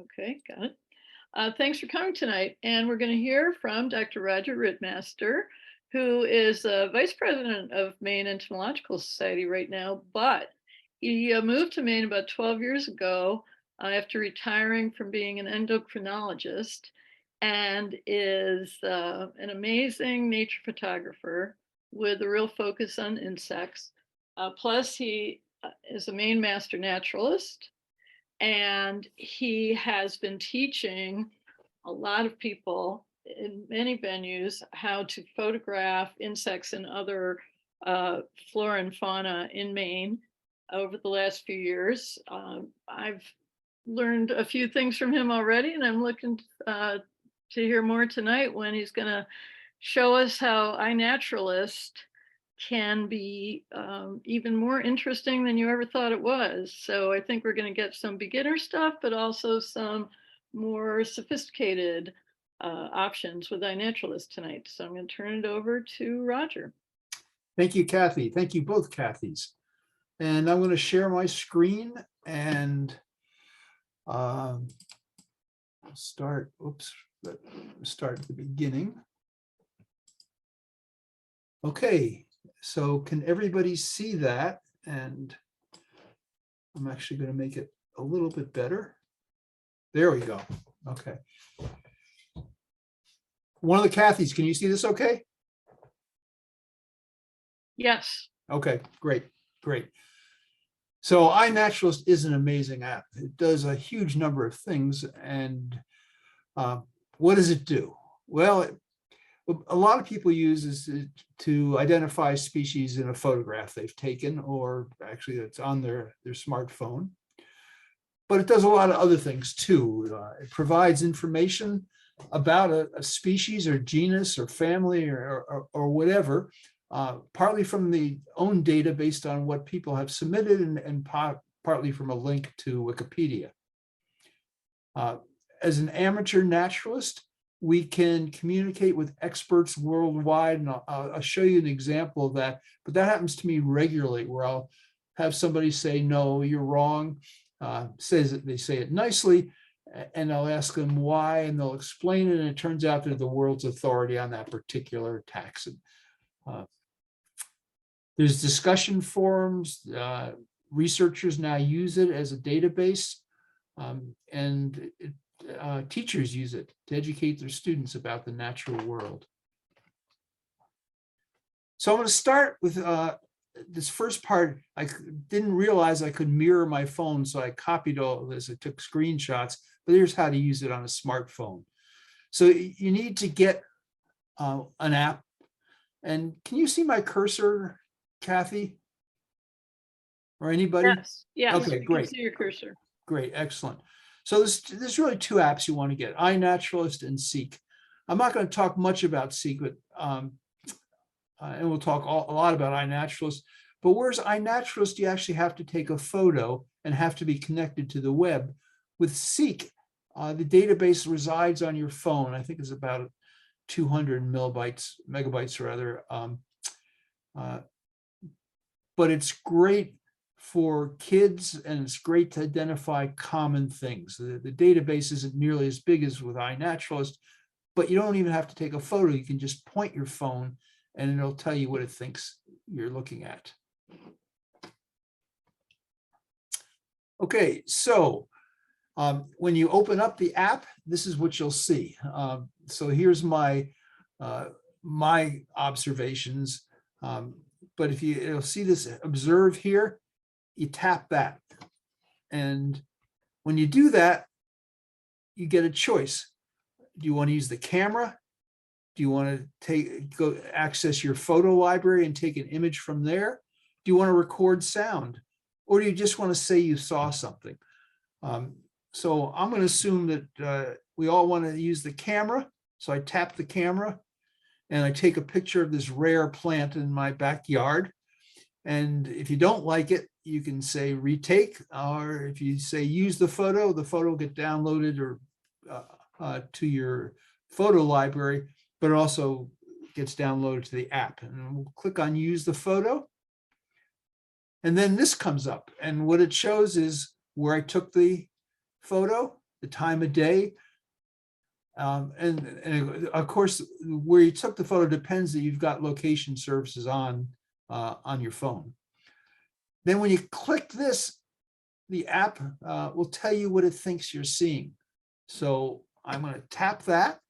Okay, got it. Thanks for coming tonight. And we're going to hear from Dr. Roger Rittmaster, who is Vice President of Maine Entomological Society right now, but he moved to Maine about 12 years ago after retiring from being an endocrinologist, and is an amazing nature photographer with a real focus on insects. Plus, he is a Maine Master Naturalist, and he has been teaching a lot of people in many venues how to photograph insects and other flora and fauna in Maine over the last few years. I've learned a few things from him already, and I'm looking to hear more tonight when he's going to show us how iNaturalist can be even more interesting than you ever thought it was. So I think we're going to get some beginner stuff, but also some more sophisticated options with iNaturalist tonight. So I'm going to turn it over to Roger. Thank you, Kathy. Thank you both, Kathys. And I'm going to share my screen and start at the beginning. Okay. So can everybody see that? And I'm actually going to make it a little bit better. There we go. Okay. One of the Kathys, can you see this okay? Yes. Okay, great, great. So iNaturalist is an amazing app. It does a huge number of things. And what does it do? Well, a lot of people use this to identify species in a photograph they've taken, or actually it's on their smartphone. But it does a lot of other things too. It provides information about a species or genus or family or whatever, partly from the own data based on what people have submitted, and partly from a link to Wikipedia. As an amateur naturalist, we can communicate with experts worldwide, and I'll show you an example of that. But that happens to me regularly, where I'll have somebody say, "No, you're wrong." They say it nicely, and I'll ask them why, and they'll explain it. And it turns out they're the world's authority on that particular taxon. There's discussion forums. Researchers now use it as a database, and teachers use it to educate their students about the natural world. So I'm going to start with this first part. I didn't realize I could mirror my phone, so I copied all of this. I took screenshots, but here's how to use it on a smartphone. So you need to get an app. And can you see my cursor, Kathy? Or anybody? Yes, yes. Okay, great. Can see your cursor. Great, excellent. So there's really two apps you want to get, iNaturalist and Seek. I'm not going to talk much about Seek, but and we'll talk a lot about iNaturalist. But whereas iNaturalist, you actually have to take a photo and have to be connected to the web. With Seek, the database resides on your phone. I think it's about 200 megabytes rather. But it's great for kids, and it's great to identify common things. The database isn't nearly as big as with iNaturalist, but you don't even have to take a photo. You can just point your phone and it'll tell you what it thinks you're looking at. Okay, so when you open up the app, this is what you'll see. So here's my observations. But if you'll see this observe here, you tap that. And when you do that, you get a choice. Do you want to use the camera? Do you want to go access your photo library and take an image from there? Do you want to record sound? Or do you just want to say you saw something? So I'm going to assume that we all want to use the camera. So I tap the camera and I take a picture of this rare plant in my backyard. And if you don't like it, you can say retake, or if you say use the photo will get downloaded or to your photo library, but it also gets downloaded to the app. And we'll click on use the photo. And then this comes up, and what it shows is where I took the photo, the time of day. And of course, where you took the photo depends that you've got location services on your phone. Then when you click this, the app will tell you what it thinks you're seeing. So I'm going to tap that.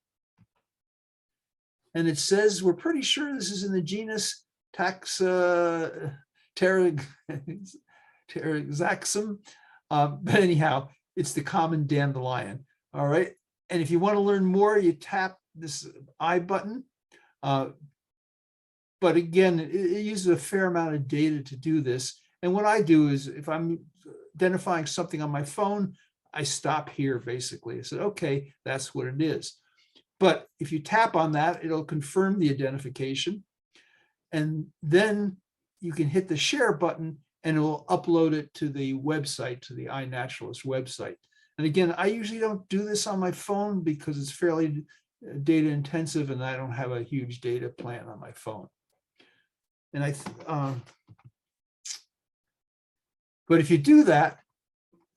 And it says, we're pretty sure this is in the genus Pteroxaxum. But anyhow, it's the common dandelion. All right. And if you want to learn more, you tap this I button. But again, it uses a fair amount of data to do this. And what I do is if I'm identifying something on my phone, I stop here basically. I said, okay, that's what it is. But if you tap on that, it'll confirm the identification. And then you can hit the share button and it will upload it to the website, to the iNaturalist website. And again, I usually don't do this on my phone because it's fairly data intensive and I don't have a huge data plan on my phone. And but if you do that,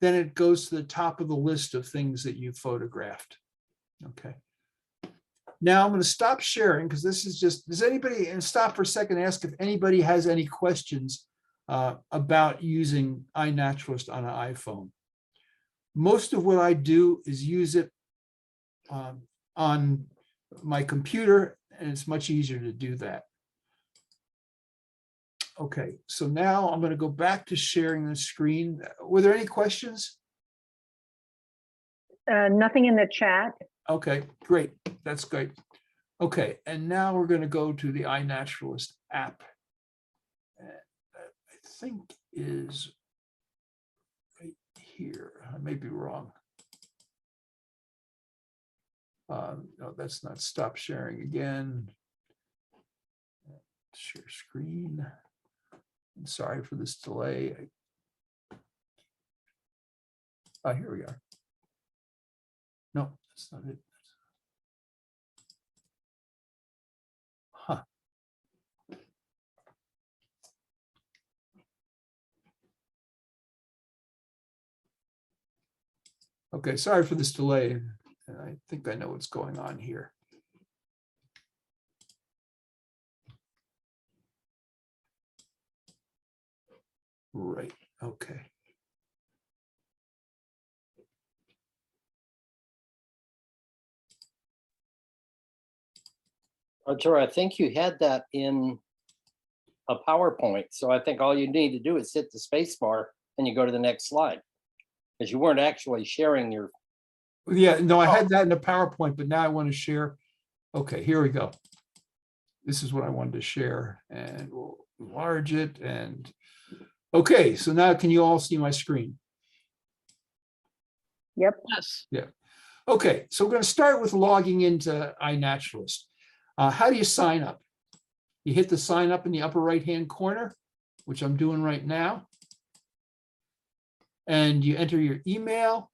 then it goes to the top of the list of things that you photographed. Okay. Now I'm going to stop sharing because this is just, does anybody, and stop for a second, ask if anybody has any questions about using iNaturalist on an iPhone. Most of what I do is use it on my computer, and it's much easier to do that. Okay, so now I'm going to go back to sharing the screen. Were there any questions? Nothing in the chat. Okay, great. That's great. Okay, and now we're going to go to the iNaturalist app. I think is right here. I may be wrong. No, that's not. Stop sharing again. Share screen. I'm sorry for this delay. Here we are. No, that's not it. Huh. Okay, sorry for this delay. I think I know what's going on here. Right, okay. Arturo, I think you had that in a PowerPoint. So I think all you need to do is hit the space bar and you go to the next slide. Because you weren't actually sharing your. Yeah, no, I had that in a PowerPoint, but now I want to share. Okay, here we go. This is what I wanted to share, and we'll enlarge it. And okay, so now can you all see my screen? Yep. Yes. Yeah. Okay, so we're going to start with logging into iNaturalist. How do you sign up? You hit the sign up in the upper right-hand corner, which I'm doing right now. And you enter your email,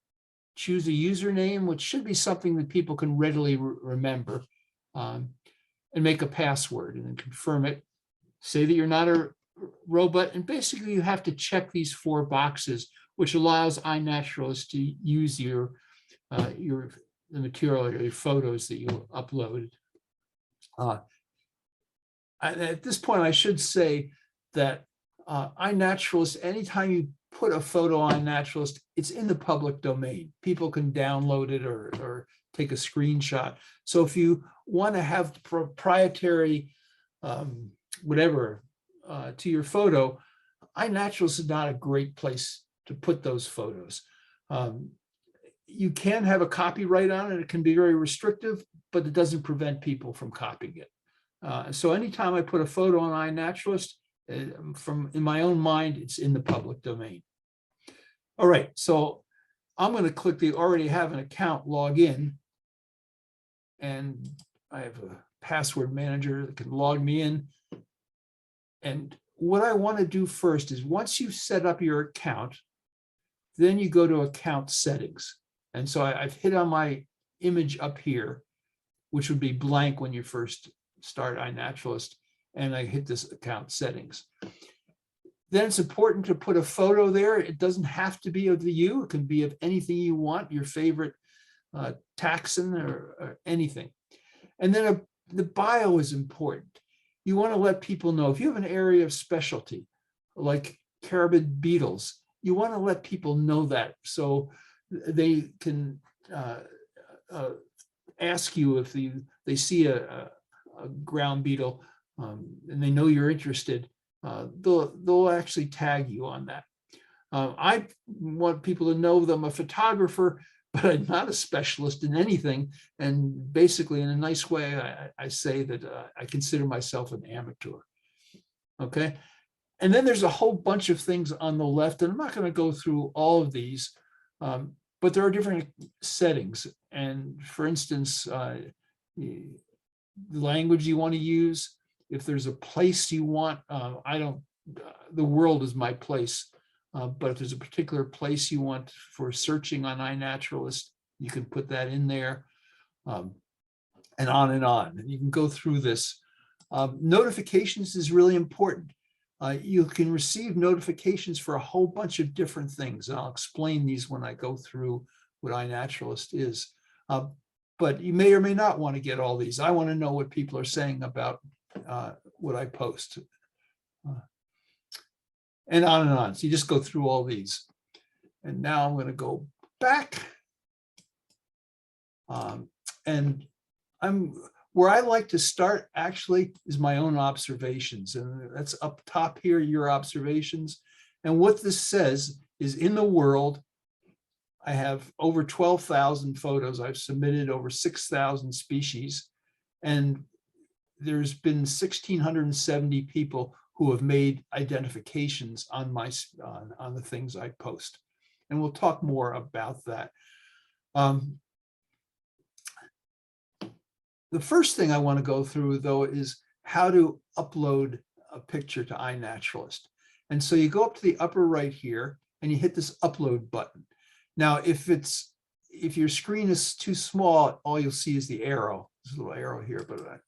choose a username, which should be something that people can readily remember, and make a password and then confirm it. Say that you're not a robot, and basically you have to check these 4 boxes, which allows iNaturalist to use the material or your photos that you upload. At this point, I should say that iNaturalist, anytime you put a photo on iNaturalist, it's in the public domain. People can download it or take a screenshot. So if you want to have proprietary whatever to your photo, iNaturalist is not a great place to put those photos. You can have a copyright on it. It can be very restrictive, but it doesn't prevent people from copying it. So anytime I put a photo on iNaturalist, in my own mind, it's in the public domain. All right, so I'm going to click the already have an account, log in, and I have a password manager that can log me in. And what I want to do first is once you've set up your account, then you go to account settings. And so I've hit on my image up here, which would be blank when you first start iNaturalist, and I hit this account settings. Then it's important to put a photo there. It doesn't have to be of you. It can be of anything you want, your favorite taxon or anything. And then the bio is important. You want to let people know if you have an area of specialty, like carabid beetles, you want to let people know that so they can ask you if they see a ground beetle and they know you're interested, they'll actually tag you on that. I want people to know that I'm a photographer, but I'm not a specialist in anything. And basically, in a nice way, I say that I consider myself an amateur. Okay. And then there's a whole bunch of things on the left, and I'm not going to go through all of these, but there are different settings. And for instance, the language you want to use, if there's a place you want, the world is my place. But if there's a particular place you want for searching on iNaturalist, you can put that in there, and on and on. And you can go through this. Notifications is really important. You can receive notifications for a whole bunch of different things. And I'll explain these when I go through what iNaturalist is. But you may or may not want to get all these. I want to know what people are saying about what I post. And on and on. So you just go through all these. And now I'm going to go back. And where I like to start actually is my own observations. And that's up top here, your observations. And what this says is in the world, I have over 12,000 photos. I've submitted over 6,000 species. And there's been 1,670 people who have made identifications on on the things I post. And we'll talk more about that. The first thing I want to go through, though, is how to upload a picture to iNaturalist. And so you go up to the upper right here and you hit this upload button. Now, if your screen is too small, all you'll see is the arrow. There's a little arrow here, but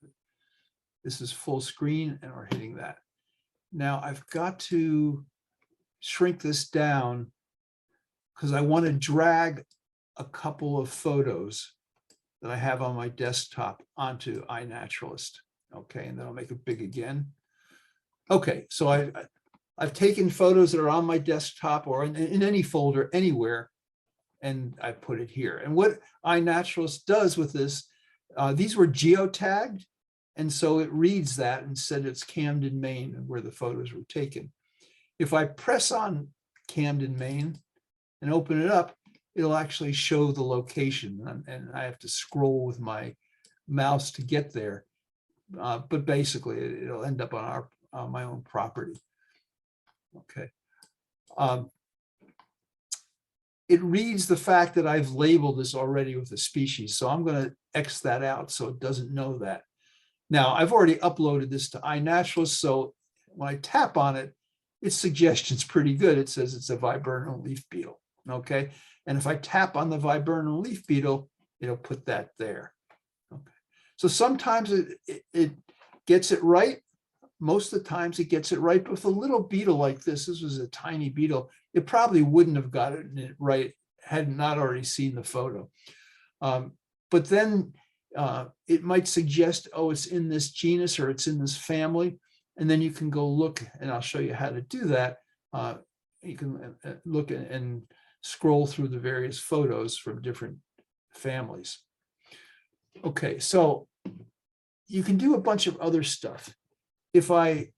this is full screen and we're hitting that. Now I've got to shrink this down because I want to drag a couple of photos that I have on my desktop onto iNaturalist. Okay, and then I'll make it big again. Okay, so I've taken photos that are on my desktop or in any folder anywhere, and I put it here. And what iNaturalist does with this, these were geotagged, and so it reads that and said it's Camden, Maine, where the photos were taken. If I press on Camden, Maine and open it up, it'll actually show the location, and I have to scroll with my mouse to get there. But basically, it'll end up on my own property. Okay. It reads the fact that I've labeled this already with a species, so I'm going to X that out so it doesn't know that. Now, I've already uploaded this to iNaturalist, so when I tap on it, its suggestion's pretty good. It says it's a viburnal leaf beetle, okay? And if I tap on the viburnal leaf beetle, it'll put that there. Okay. So sometimes it gets it right. Most of the times it gets it right, but with a little beetle like this was a tiny beetle, it probably wouldn't have gotten it right had not already seen the photo. But then it might suggest, oh, it's in this genus or it's in this family. And then you can go look, and I'll show you how to do that. You can look and scroll through the various photos from different families. Okay, so you can do a bunch of other stuff. If I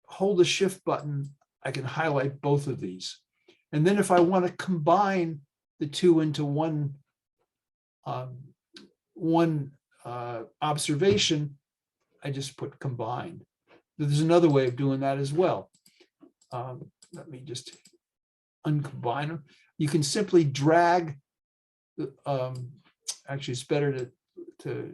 hold the shift button, I can highlight both of these. And then if I want to combine the two into one observation, I just put combined. There's another way of doing that as well. Let me just uncombine them. You can simply drag, actually it's better to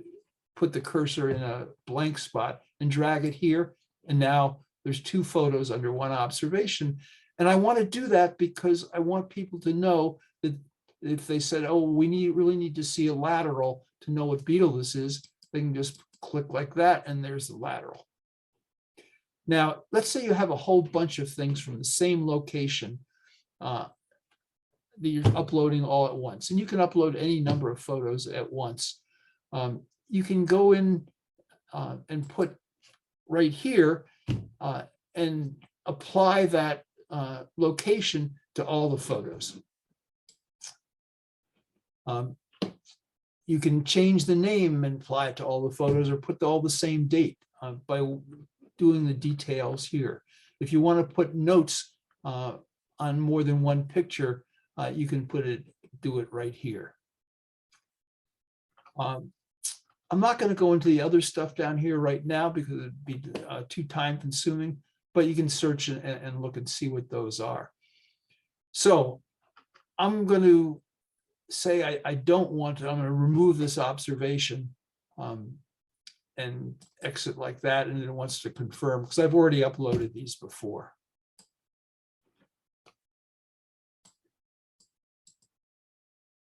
put the cursor in a blank spot and drag it here. And now there's two photos under one observation. And I want to do that because I want people to know that if they said, oh, we really need to see a lateral to know what beetle this is, they can just click like that and there's the lateral. Now, let's say you have a whole bunch of things from the same location that you're uploading all at once, and you can upload any number of photos at once. You can go in and put right here and apply that location to all the photos. You can change the name and apply it to all the photos, or put all the same date by doing the details here. If you want to put notes on more than one picture, you can do it right here. I'm not going to go into the other stuff down here right now because it'd be too time consuming, but you can search and look and see what those are. So I'm going to say I don't want to, I'm going to remove this observation and exit like that, and it wants to confirm because I've already uploaded these before.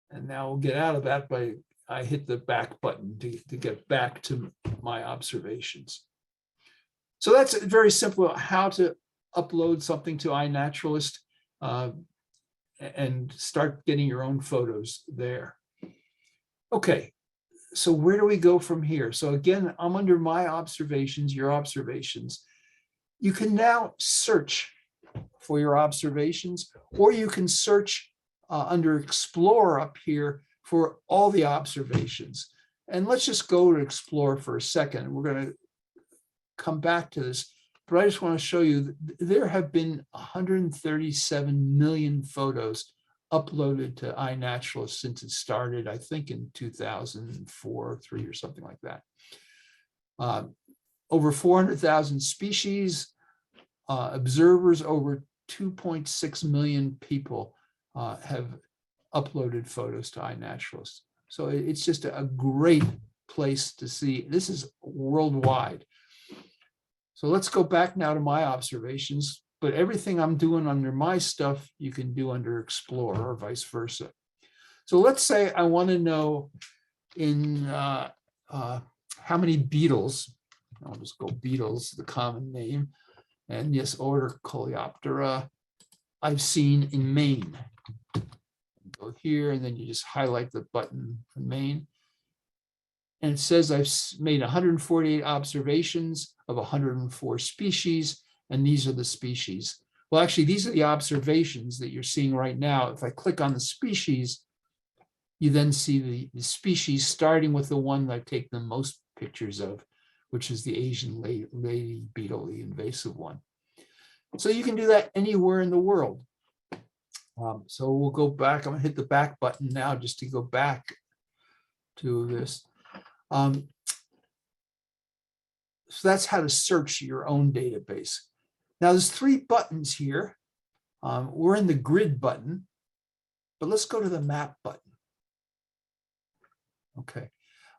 And now we'll get out of that by I hit the back button to get back to my observations. So that's very simple how to upload something to iNaturalist and start getting your own photos there. Okay, so where do we go from here? So again, I'm under my observations, your observations. You can now search for your observations, or you can search under Explore up here for all the observations. And let's just go to Explore for a second. We're going to come back to this, but I just want to show you that there have been 137 million photos uploaded to iNaturalist since it started, I think in 2004 or 3 or something like that. Over 400,000 species, observers, over 2.6 million people have uploaded photos to iNaturalist. So it's just a great place to see. This is worldwide. So let's go back now to my observations, but everything I'm doing under my stuff, you can do under Explore or vice versa. So let's say I want to know in how many beetles, I'll just go beetles, the common name, and yes, order Coleoptera, I've seen in Maine. Go here, and then you just highlight the button for Maine. And it says I've made 148 observations of 104 species, and these are the species. Well, actually, these are the observations that you're seeing right now. If I click on the species, you then see the species starting with the one that I take the most pictures of, which is the Asian lady beetle, the invasive one. So you can do that anywhere in the world. So we'll go back. I'm going to hit the back button now just to go back to this. So that's how to search your own database. Now there's 3 buttons here. We're in the grid button, but let's go to the map button. Okay.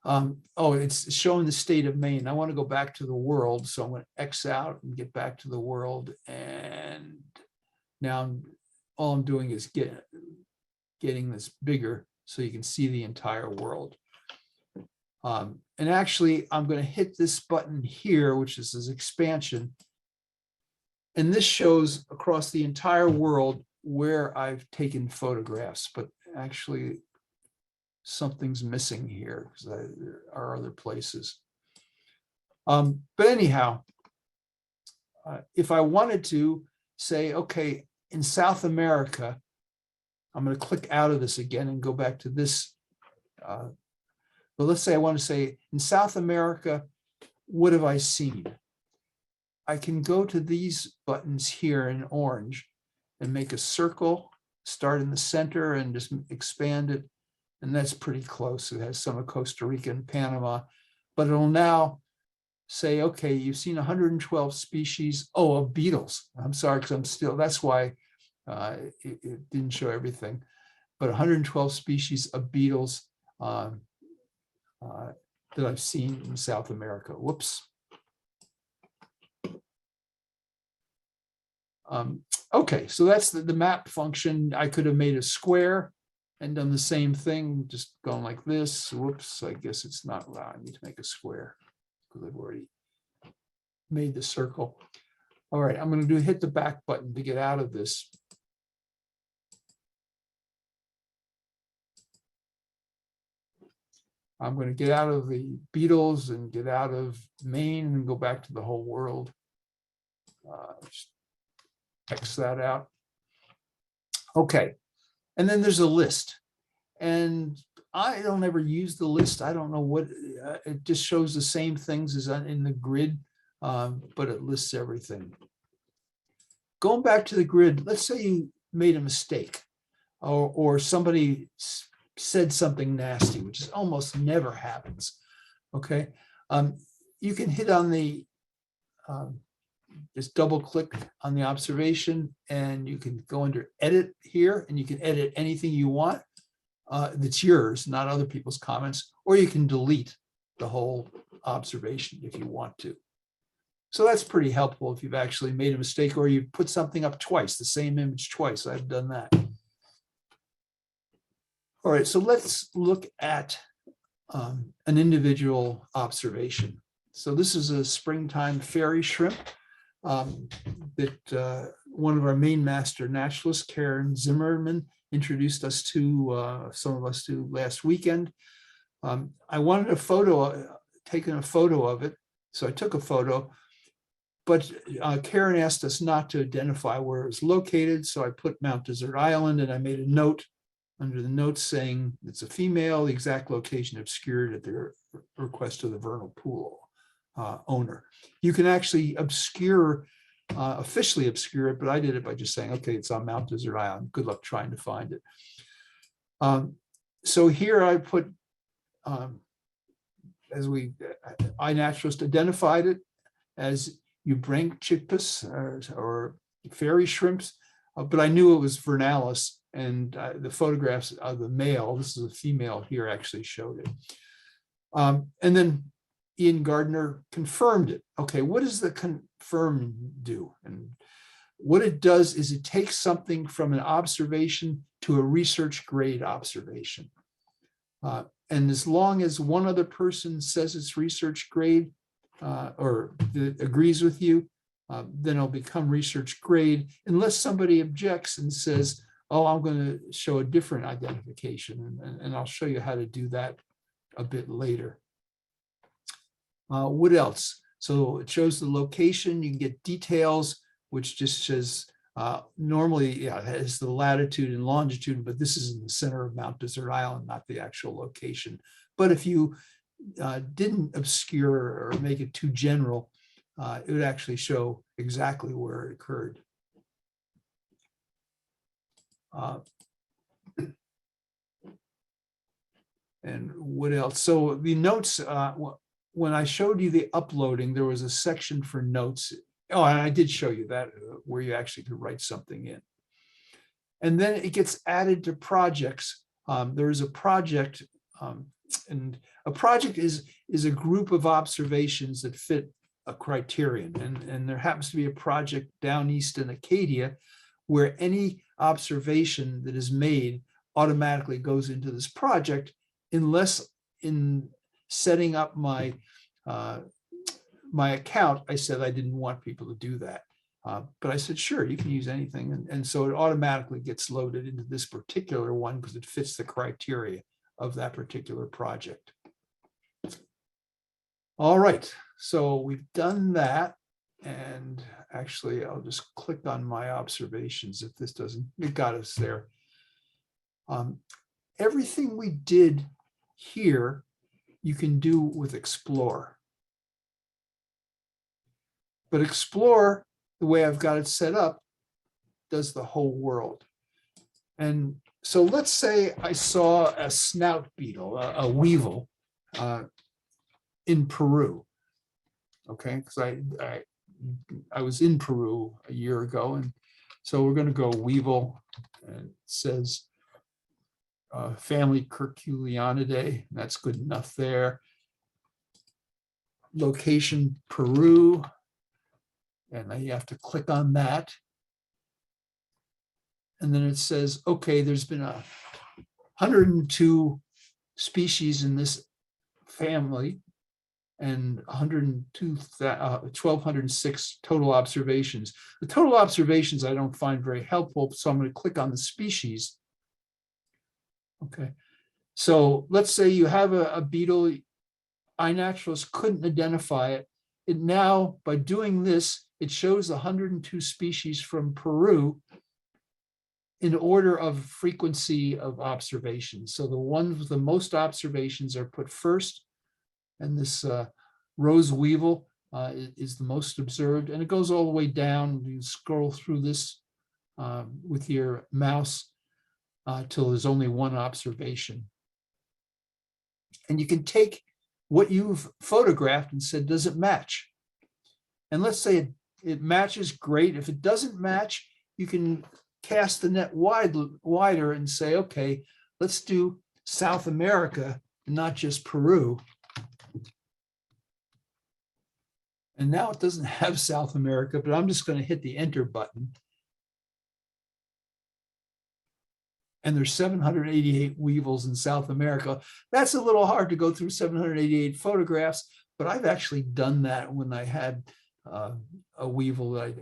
Oh, it's showing the state of Maine. I want to go back to the world. So I'm going to X out and get back to the world. And now all I'm doing is getting this bigger so you can see the entire world. And actually, I'm going to hit this button here, which is this expansion. And this shows across the entire world where I've taken photographs, but actually something's missing here because there are other places. But anyhow, if I wanted to say, okay, in South America, I'm going to click out of this again and go back to this. But let's say I want to say in South America, what have I seen? I can go to these buttons here in orange and make a circle, start in the center and just expand it. And that's pretty close. It has some of Costa Rica and Panama, but it'll now say, okay, you've seen 112 species. Oh, of beetles. I'm sorry, because I'm still, that's why it didn't show everything, but 112 species of beetles that I've seen in South America. Whoops. Okay, so that's the map function. I could have made a square and done the same thing, just going like this. Whoops, I guess it's not allowing me to make a square because I've already made the circle. All right, I'm going to hit the back button to get out of this. I'm going to get out of the beetles and get out of Maine and go back to the whole world. Just X that out. Okay, and then there's a list. And I don't ever use the list. I don't know what, it just shows the same things as in the grid, but it lists everything. Going back to the grid, let's say you made a mistake or somebody said something nasty, which is almost never happens. Okay, you can hit on the, just double click on the observation and you can go under edit here and you can edit anything you want that's yours, not other people's comments, or you can delete the whole observation if you want to. So that's pretty helpful if you've actually made a mistake or you put something up twice, the same image twice. I've done that. All right, so let's look at an individual observation. So this is a springtime fairy shrimp that one of our Maine Master Naturalists, Karen Zimmerman, introduced us to, some of us to last weekend. I wanted a photo, taken a photo of it, so I took a photo. But Karen asked us not to identify where it was located, so I put Mount Desert Island, and I made a note under the notes saying it's a female, the exact location obscured at the request of the vernal pool owner. You can actually obscure, officially obscure it, but I did it by just saying, okay, it's on Mount Desert Island. Good luck trying to find it. So here I put, as iNaturalist identified it as Eubrynchippus or fairy shrimps, but I knew it was vernalis, and the photographs of the male, this is a female here, actually showed it. And then Ian Gardner confirmed it. Okay, what does the confirm do? And what it does is it takes something from an observation to a research grade observation. And as long as one other person says it's research grade, or agrees with you, then it'll become research grade unless somebody objects and says, oh, I'm going to show a different identification. And I'll show you how to do that a bit later. What else? So it shows the location. You can get details, which just says, normally, yeah, it has the latitude and longitude, but this is in the center of Mount Desert Island, not the actual location. But if you didn't obscure or make it too general, it would actually show exactly where it occurred. And what else? So the notes, when I showed you the uploading, there was a section for notes. Oh, and I did show you that where you actually could write something in. And then it gets added to projects. There is a project, and a project is a group of observations that fit a criterion. And there happens to be a project down east in Acadia where any observation that is made automatically goes into this project, unless in setting up my my account, I said I didn't want people to do that. But I said, sure, you can use anything. And so it automatically gets loaded into this particular one because it fits the criteria of that particular project. All right, so we've done that. And actually, I'll just click on my observations if this doesn't, it got us there. Everything we did here, you can do with Explore. But Explore, the way I've got it set up, does the whole world. And so let's say I saw a snout beetle, a weevil, in Peru. Okay, because I was in Peru a year ago, and so we're going to go weevil, and it says family Curculionidae. That's good enough there. Location Peru, and then you have to click on that. And then it says, okay, there's been 102 species in this family, and 1,206 total observations. The total observations I don't find very helpful, so I'm going to click on the species. Okay, so let's say you have a beetle, iNaturalist couldn't identify it. It now, by doing this, it shows 102 species from Peru in order of frequency of observations. So the ones with the most observations are put first, and this rose weevil is the most observed, and it goes all the way down. You scroll through this with your mouse till there's only one observation. And you can take what you've photographed and said, does it match? And let's say it matches, great. If it doesn't match, you can cast the net wider and say, okay, let's do South America and not just Peru. And now it doesn't have South America, but I'm just going to hit the enter button. And there's 788 weevils in South America. That's a little hard to go through 788 photographs, but I've actually done that when I had a weevil that I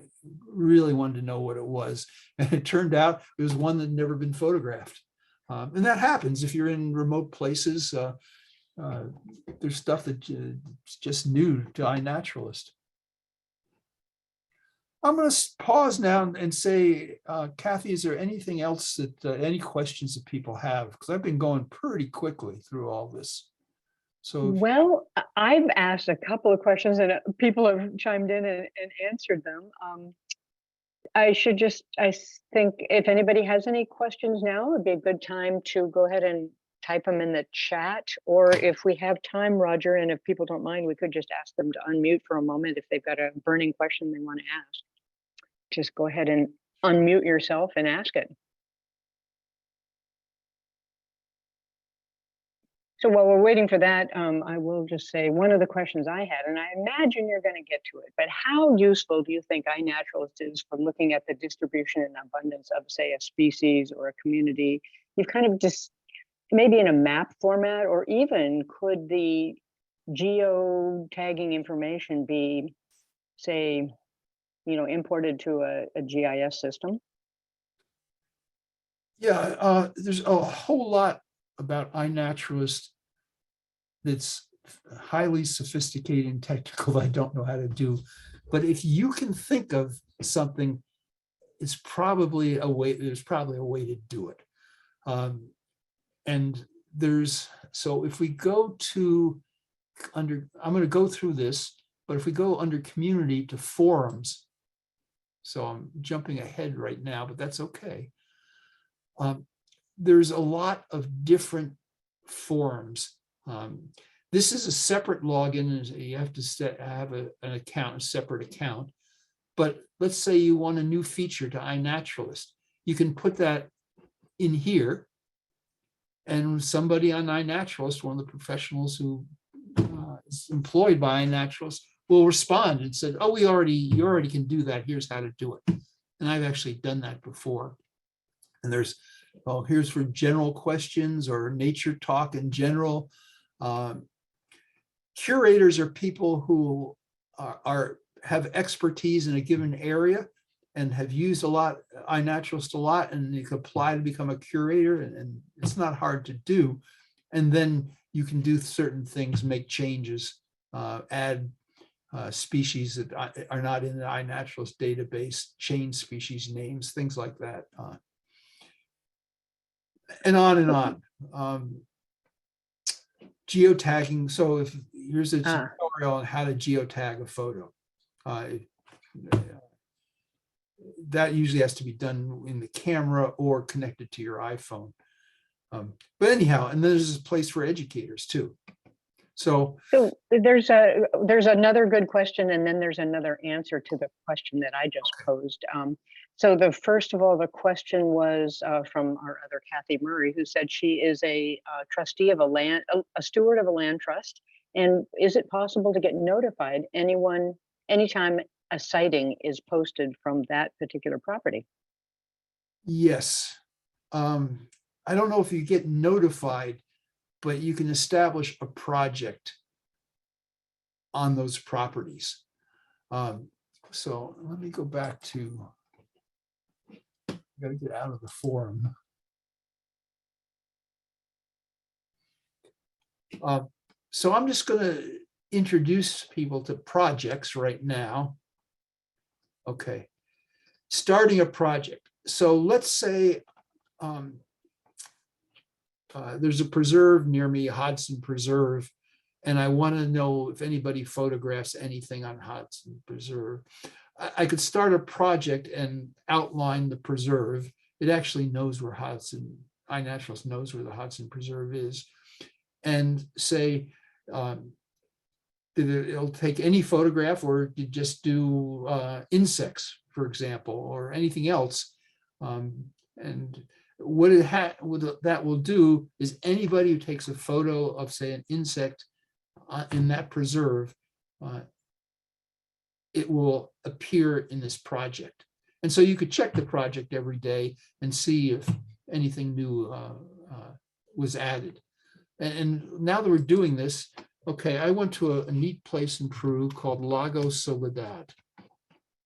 really wanted to know what it was. And it turned out it was one that had never been photographed. And that happens if you're in remote places. There's stuff that's just new to iNaturalist. I'm going to pause now and say, Kathy, is there anything else that any questions that people have? Because I've been going pretty quickly through all this. So, well, I've asked a couple of questions and people have chimed in and answered them. I think if anybody has any questions now, it'd be a good time to go ahead and type them in the chat, or if we have time, Roger, and if people don't mind, we could just ask them to unmute for a moment if they've got a burning question they want to ask. Just go ahead and unmute yourself and ask it. So while we're waiting for that, I will just say one of the questions I had, and I imagine you're going to get to it, but how useful do you think iNaturalist is for looking at the distribution and abundance of, say, a species or a community? You've kind of just maybe in a map format, or even could the geotagging information be, say, imported to a GIS system? yeah, there's a whole lot about iNaturalist that's highly sophisticated and technical that I don't know how to do. But if you can think of something, it's probably a way, there's probably a way to do it. And so if we go to I'm going to go through this, but if we go under community to forums, so I'm jumping ahead right now, but that's okay. There's a lot of different forums. This is a separate login. You have to have an account, a separate account. But let's say you want a new feature to iNaturalist. You can put that in here, and somebody on iNaturalist, one of the professionals who is employed by iNaturalist, will respond and said, "Oh, you already can do that. Here's how to do it." And I've actually done that before. And there's, oh, here's for general questions or nature talk in general. Curators are people who have expertise in a given area and have used iNaturalist a lot, and you can apply to become a curator, and it's not hard to do. And then you can do certain things, make changes, add species that are not in the iNaturalist database, change species names, things like that. And on and on. Geotagging. So if here's a tutorial on how to geotag a photo. That usually has to be done in the camera or connected to your iPhone. But anyhow, and there's a place for educators too. So there's another good question, and then there's another answer to the question that I just posed. So first of all, the question was from our other Kathy Murray, who said she is a trustee of a steward of a land trust. And is it possible to get notified anytime a sighting is posted from that particular property? Yes. I don't know if you get notified, but you can establish a project. on those properties. So let me go back to, got to get out of the forum. So I'm just going to introduce people to projects right now. Okay, starting a project. So let's say there's a preserve near me, Hodson Preserve, and I want to know if anybody photographs anything on Hodson Preserve. I could start a project and outline the preserve. It actually knows where iNaturalist knows where the Hodson Preserve is, and say it'll take any photograph, or you just do insects, for example, or anything else. And what that will do is anybody who takes a photo of, say, an insect in that preserve, it will appear in this project. And so you could check the project every day and see if anything new was added. And now that we're doing this, okay, I went to a neat place in Peru called Lago Soledad.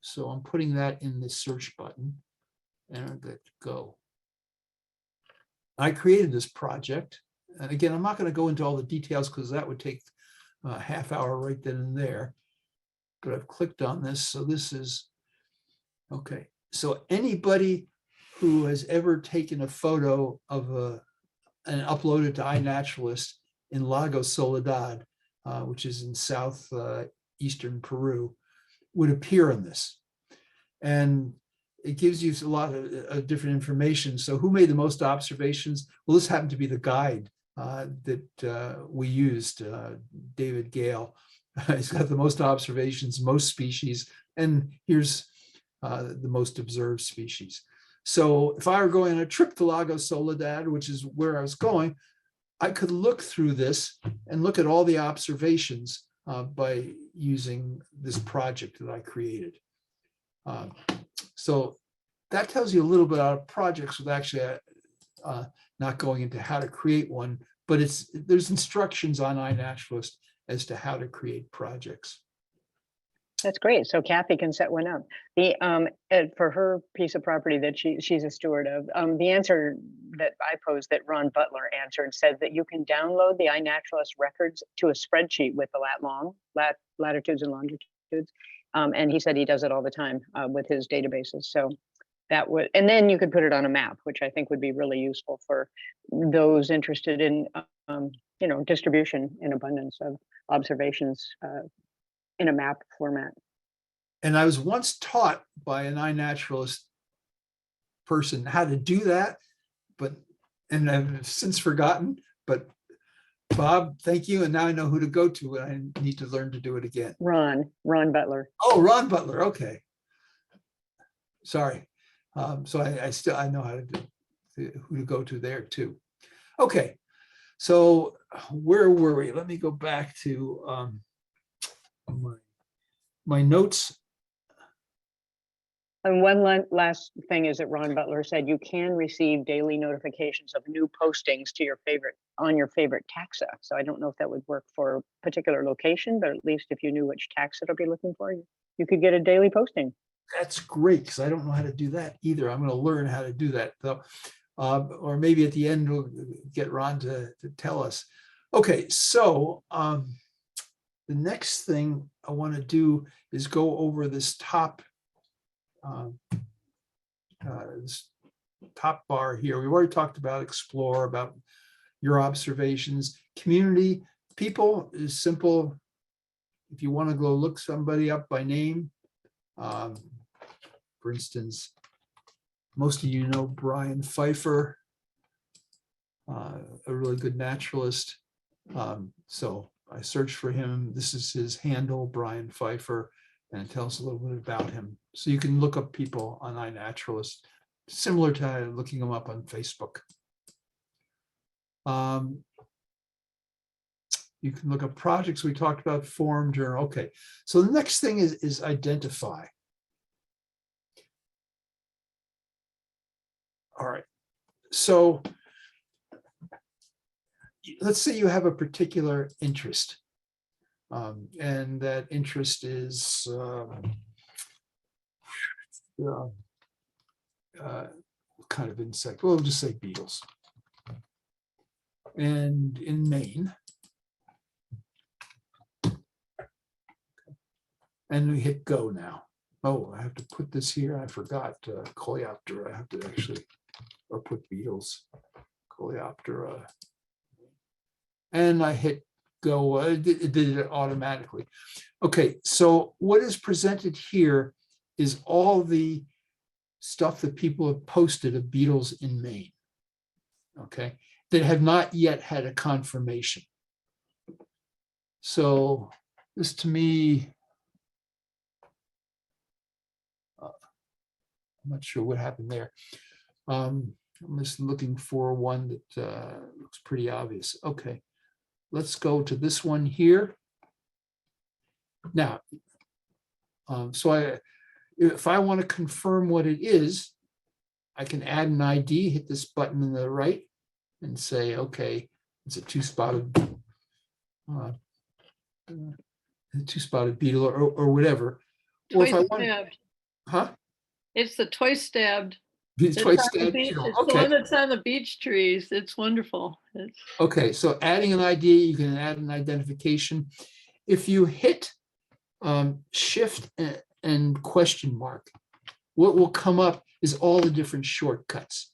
So I'm putting that in the search button and I'm good to go. I created this project. And again, I'm not going to go into all the details because that would take a half hour right then and there. But I've clicked on this. So this is, okay. So anybody who has ever taken a photo of and uploaded to iNaturalist in Lago Soledad, which is in southeastern Peru, would appear in this. And it gives you a lot of different information. So who made the most observations? Well, this happened to be the guide that we used, David Gale. He's got the most observations, most species, and here's the most observed species. So if I were going on a trip to Lago Soledad, which is where I was going, I could look through this and look at all the observations by using this project that I created. So that tells you a little bit about projects with actually not going into how to create one, but there's instructions on iNaturalist as to how to create projects. That's great. So Kathy can set one up. The for her piece of property that she's a steward of, the answer that I posed that Ron Butler answered said that you can download the iNaturalist records to a spreadsheet with the latitudes and longitudes. And he said he does it all the time with his databases. So that would, and then you could put it on a map, which I think would be really useful for those interested in, distribution in abundance of observations in a map format. And I was once taught by an iNaturalist person how to do that, and I've since forgotten, but Bob, thank you. And now I know who to go to, and I need to learn to do it again. Ron Butler. Oh, Ron Butler. Okay. Sorry. So I know how to do, who to go to there too. Okay. So where were we? Let me go back to my notes. And one last thing is that Ron Butler said you can receive daily notifications of new postings to your favorite taxa. So I don't know if that would work for a particular location, but at least if you knew which taxa it'll be looking for, you could get a daily posting. That's great, because I don't know how to do that either. I'm going to learn how to do that though. Or maybe at the end we'll get Ron to tell us. Okay, so the next thing I want to do is go over this top bar here. We've already talked about explore, about your observations. Community, people is simple. If you want to go look somebody up by name, for instance, most of you know Brian Pfeiffer, a really good naturalist. So I searched for him. This is his handle, Brian Pfeiffer, and it tells a little bit about him. So you can look up people on iNaturalist, similar to looking them up on Facebook. You can look up projects we talked about, forum, journal. Okay, so the next thing is identify. All right, so let's say you have a particular interest. And that interest is what kind of insect? Well, we'll just say beetles. And in Maine. And we hit go now. Oh, I have to put this here. I forgot coleoptera. I have to actually, or put beetles. Coleoptera. And I hit go. It did it automatically. Okay, so what is presented here is all the stuff that people have posted of beetles in Maine. Okay, that have not yet had a confirmation. So this to me, I'm not sure what happened there. I'm just looking for one that looks pretty obvious. Okay, let's go to this one here. Now, if I want to confirm what it is, I can add an ID, hit this button on the right and say, okay, it's a two-spotted beetle or whatever. Or if I want, Twice-stabbed. huh? It's the twice-stabbed. It's It's twice-stabbed the beetle. one Okay. that's on the beech trees. It's wonderful. It's Okay, so adding an ID, you can add an identification. If you hit shift and question mark, what will come up is all the different shortcuts.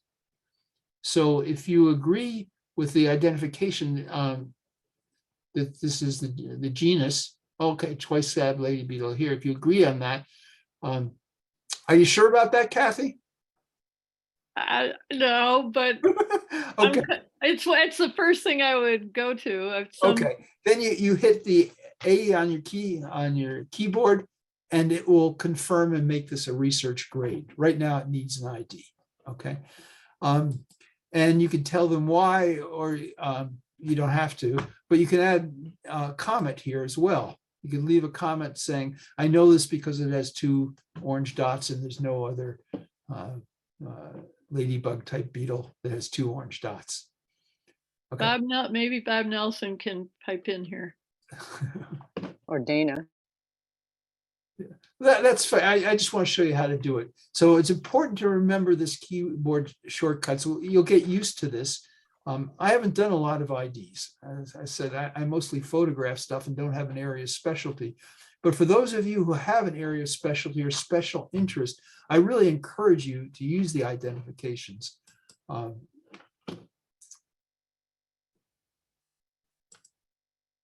So if you agree with the identification that this is the genus, okay, twice-stabbed lady beetle here. If you agree on that, are you sure about that, Kathy? no, but Okay. it's the first thing I would go to. Okay, then you hit the A on your keyboard, and it will confirm and make this a research grade. Right now, it needs an ID. Okay, and you can tell them why, or you don't have to, but you can add a comment here as well. You can leave a comment saying, "I know this because it has 2 orange dots, and there's no other ladybug type beetle that has 2 orange dots." Okay. Maybe Bob Nelson can pipe in here. Or Dana. That's fine. I just want to show you how to do it. So it's important to remember this keyboard shortcut. So you'll get used to this. I haven't done a lot of IDs. As I said, I mostly photograph stuff and don't have an area of specialty. But for those of you who have an area of specialty or special interest, I really encourage you to use the identifications.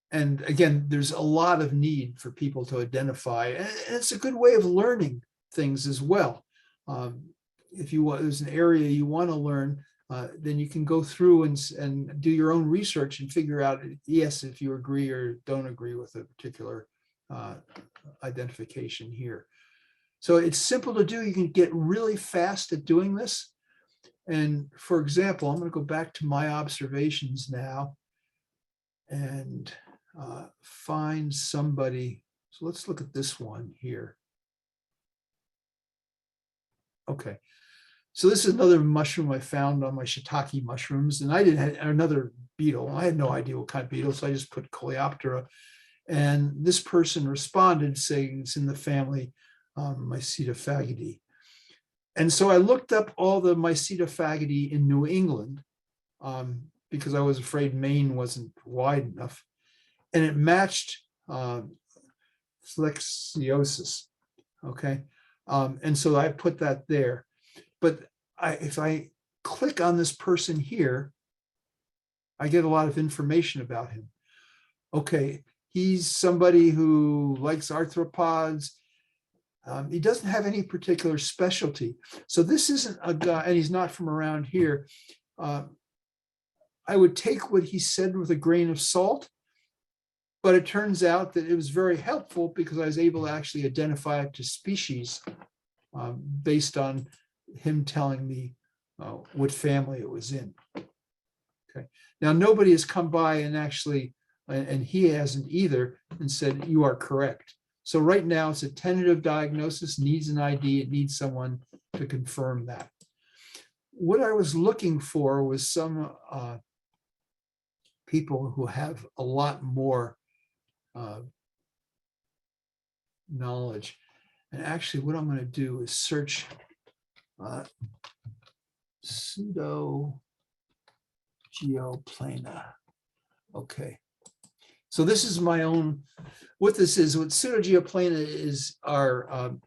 And again, there's a lot of need for people to identify, and it's a good way of learning things as well. If you want, there's an area you want to learn, then you can go through and do your own research and figure out, yes, if you agree or don't agree with a particular identification here. So it's simple to do. You can get really fast at doing this. And for example, I'm going to go back to my observations now and find somebody. So let's look at this one here. Okay, so this is another mushroom I found on my shiitake mushrooms, and I didn't have another beetle. I had no idea what kind of beetle, so I just put Coleoptera, and this person responded saying it's in the family Mycetophagidae. And so I looked up all the Mycetophagidae in New England because I was afraid Maine wasn't wide enough. And it matched Flexiosis, okay? And so I put that there. But if I click on this person here, I get a lot of information about him. Okay, he's somebody who likes arthropods. He doesn't have any particular specialty. So this isn't a guy, and he's not from around here. I would take what he said with a grain of salt, but it turns out that it was very helpful because I was able to actually identify it to species based on him telling me what family it was in. Okay. Now, nobody has come by and actually, and he hasn't either, and said, you are correct. So right now it's a tentative diagnosis, needs an ID, it needs someone to confirm that. What I was looking for was some people who have a lot more knowledge. And actually what I'm going to do is search pseudo geoplana. Okay. So this is my own, what this is, what pseudogeoplana is, are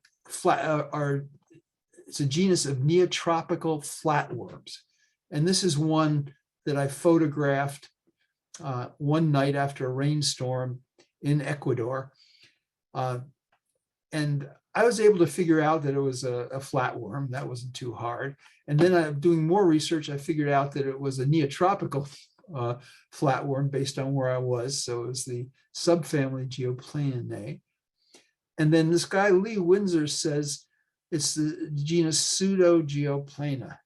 it's a genus of neotropical flatworms. And this is one that I photographed one night after a rainstorm in Ecuador. And I was able to figure out that it was a flatworm. That wasn't too hard. And then I'm doing more research. I figured out that it was a neotropical flatworm based on where I was. So it was the subfamily Geoplanae. And then this guy, Lee Windsor, says it's the genus Pseudogeoplana.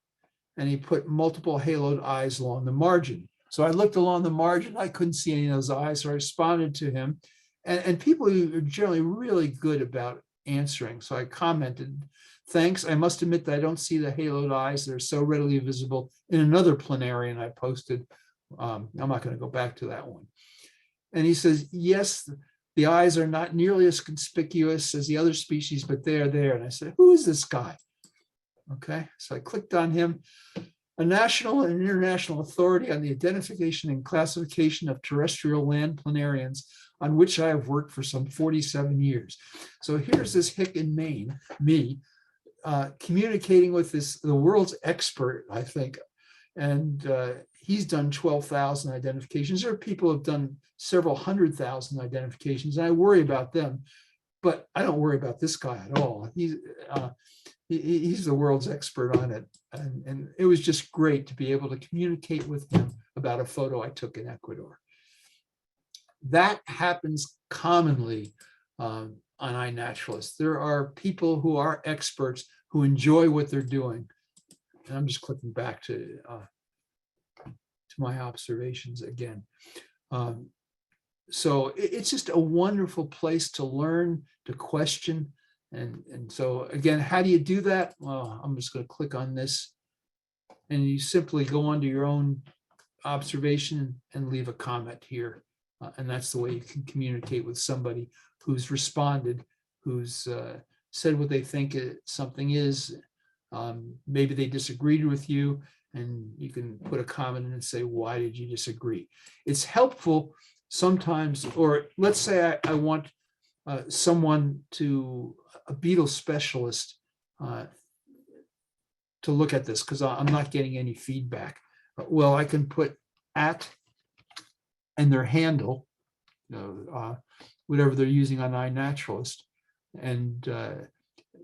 And he put multiple haloed eyes along the margin. So I looked along the margin. I couldn't see any of those eyes. So I responded to him. And people are generally really good about answering. So I commented, thanks. I must admit that I don't see the haloed eyes that are so readily visible in another planarian I posted. I'm not going to go back to that one. And he says, yes, the eyes are not nearly as conspicuous as the other species, but they're there. And I said, who is this guy? Okay, so I clicked on him. A national and international authority on the identification and classification of terrestrial land planarians, on which I have worked for some 47 years. So here's this hick in Maine, me, communicating with the world's expert, I think. And he's done 12,000 identifications. There are people who have done several 100,000 identifications, and I worry about them, but I don't worry about this guy at all. He's the world's expert on it. And it was just great to be able to communicate with him about a photo I took in Ecuador. That happens commonly on iNaturalist. There are people who are experts who enjoy what they're doing. And I'm just clicking back to my observations again. So it's just a wonderful place to learn, to question. And so again, how do you do that? Well, I'm just going to click on this. And you simply go onto your own observation and leave a comment here. And that's the way you can communicate with somebody who's responded, who's said what they think something is. Maybe they disagreed with you, and you can put a comment in and say, why did you disagree? It's helpful sometimes, or let's say I want someone a beetle specialist to look at this because I'm not getting any feedback. Well, I can put @ and their handle, whatever they're using on iNaturalist, and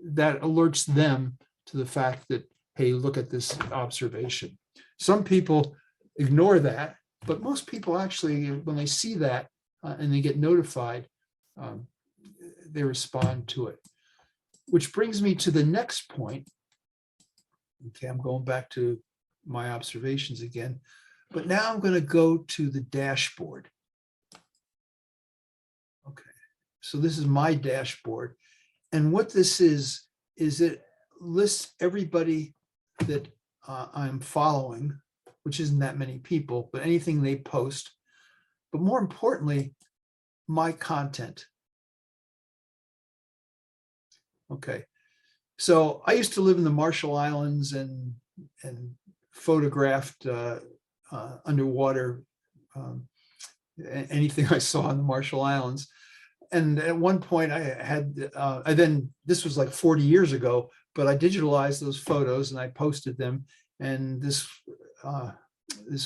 that alerts them to the fact that, hey, look at this observation. Some people ignore that, but most people actually, when they see that and they get notified, they respond to it. Which brings me to the next point. Okay, I'm going back to my observations again, but now I'm going to go to the dashboard. Okay, so this is my dashboard. And what this is it lists everybody that I'm following, which isn't that many people, but anything they post. But more importantly, my content. Okay, so I used to live in the Marshall Islands and photographed underwater anything I saw in the Marshall Islands. And at one point I had, this was like 40 years ago, but I digitalized those photos and I posted them. And this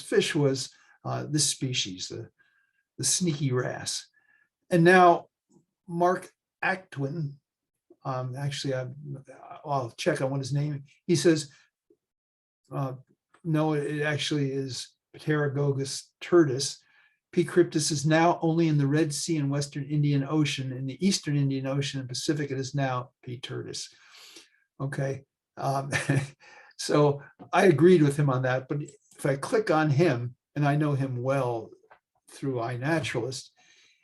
fish was this species, the sneaky wrasse. And now Mark Actwin, actually, I'll check on what his name is. He says, no, it actually is Pterygogus turdus. P. cryptus is now only in the Red Sea and Western Indian Ocean. In the Eastern Indian Ocean and Pacific, it is now P. turdus. Okay, so I agreed with him on that. But if I click on him, and I know him well through iNaturalist,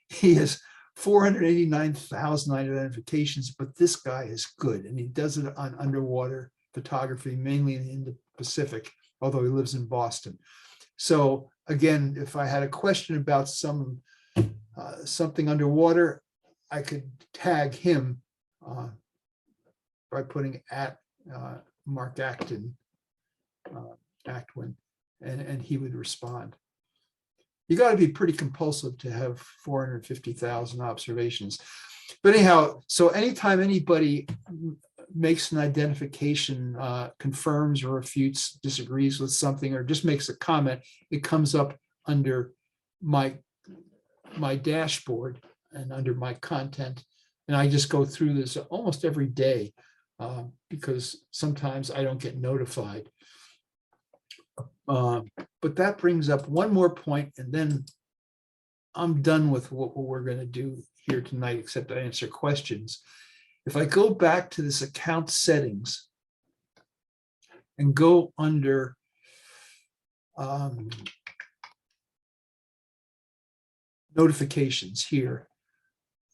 he has 489,000 identifications, but this guy is good, and he does it on underwater photography, mainly in the Pacific, although he lives in Boston. So again, if I had a question about something underwater, I could tag him by putting at Mark Acton, Actwin, and he would respond. You got to be pretty compulsive to have 450,000 observations. But anyhow, so anytime anybody makes an identification, confirms or refutes, disagrees with something, or just makes a comment, it comes up under my dashboard and under my content. And I just go through this almost every day because sometimes I don't get notified. But that brings up one more point, and then I'm done with what we're going to do here tonight, except I answer questions. If I go back to this account settings and go under notifications here,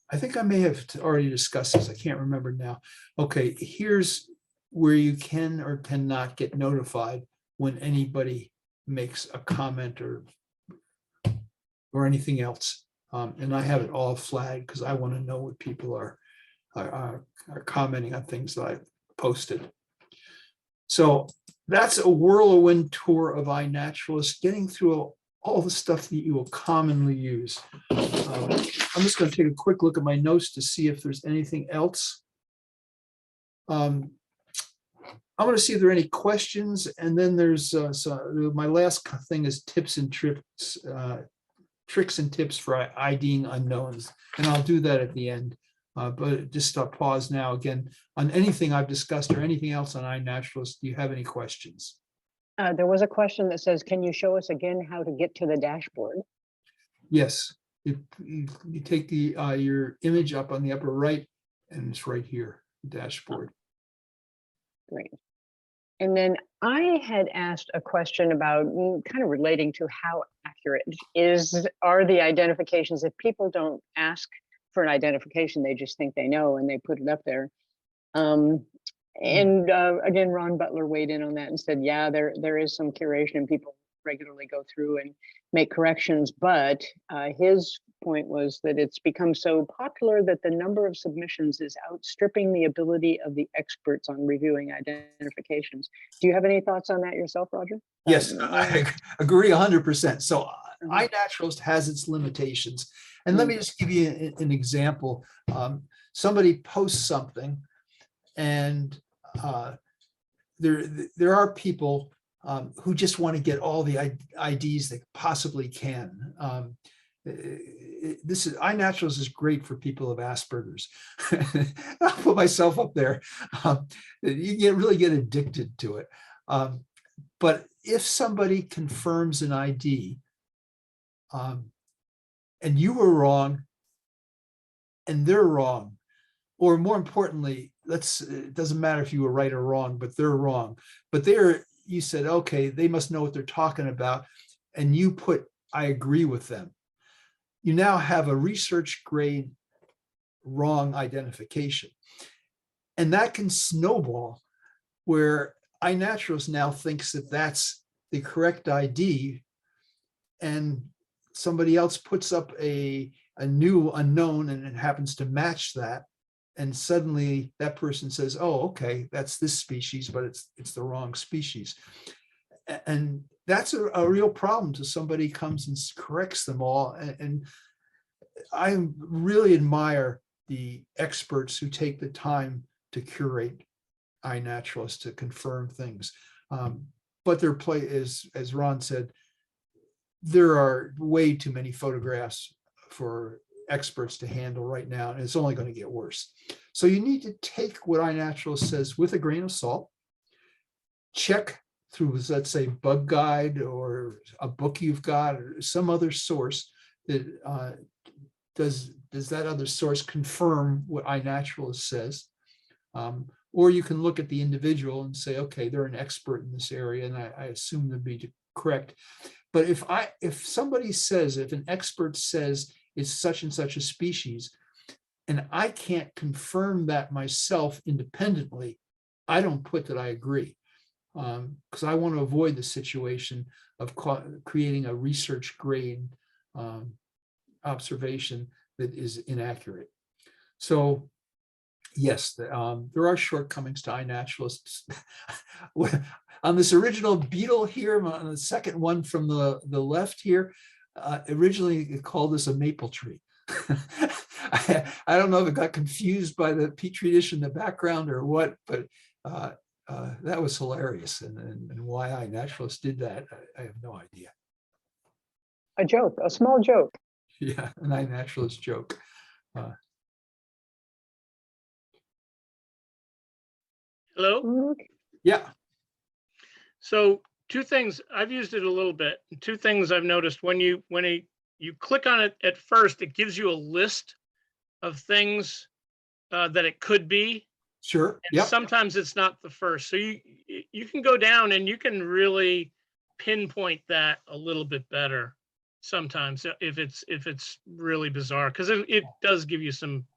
I think I may have already discussed this. I can't remember now. Okay, here's where you can or cannot get notified when anybody makes a comment or anything else. And I have it all flagged because I want to know what people are commenting on things that I posted. So that's a whirlwind tour of iNaturalist, getting through all the stuff that you will commonly use. I'm just going to take a quick look at my notes to see if there's anything else. I'm going to see if there are any questions, and then there's my last thing is tips and tricks, tricks and tips for IDing unknowns, and I'll do that at the end. But just pause now again on anything I've discussed or anything else on iNaturalist. Do you have any questions? There was a question that says, can you show us again how to get to the dashboard? Yes, you take the your image up on the upper right, and it's right here, dashboard. Great. And then I had asked a question about kind of relating to how accurate are the identifications. If people don't ask for an identification, they just think they know and they put it up there. And again, Ron Butler weighed in on that and said, yeah, there is some curation and people regularly go through and make corrections. But his point was that it's become so popular that the number of submissions is outstripping the ability of the experts on reviewing identifications. Do you have any thoughts on that yourself, Roger? Yes, I agree 100%. So iNaturalist has its limitations. And let me just give you an example. Somebody posts something, and there are people who just want to get all the IDs they possibly can. This is iNaturalist is great for people of Asperger's. I'll put myself up there. You really get addicted to it. But if somebody confirms an ID and you were wrong and they're wrong, or more importantly, it doesn't matter if you were right or wrong, but they're wrong. But you said, okay, they must know what they're talking about. And you put, I agree with them. You now have a research grade wrong identification. And that can snowball where iNaturalist now thinks that that's the correct ID, and somebody else puts up a new unknown and it happens to match that. And suddenly that person says, oh, okay, that's this species, but it's the wrong species. And that's a real problem till somebody comes and corrects them all. And I really admire the experts who take the time to curate iNaturalist to confirm things. But their play is, as Ron said, there are way too many photographs for experts to handle right now, and it's only going to get worse. So you need to take what iNaturalist says with a grain of salt, check through, let's say, Bug Guide or a book you've got or some other source that does that other source confirm what iNaturalist says. Or you can look at the individual and say, okay, they're an expert in this area, and I assume they'll be correct. But if somebody says, if an expert says it's such and such a species, and I can't confirm that myself independently, I don't put that I agree, because I want to avoid the situation of creating a research grade observation that is inaccurate. So yes, there are shortcomings to iNaturalists. On this original beetle here, on the second one from the left here, originally it called this a maple tree. I don't know if it got confused by the petri dish in the background or what, but that was hilarious. And why iNaturalist did that, I have no idea. A joke, a small joke. Yeah, an iNaturalist joke. Hello. Okay. Yeah. So two things, I've used it a little bit. Two things I've noticed when you click on it at first, it gives you a list of things that it could be. Sure. And Yeah. sometimes it's not the first. So you can go down and you can really pinpoint that a little bit better sometimes if it's really bizarre, because it does give you some.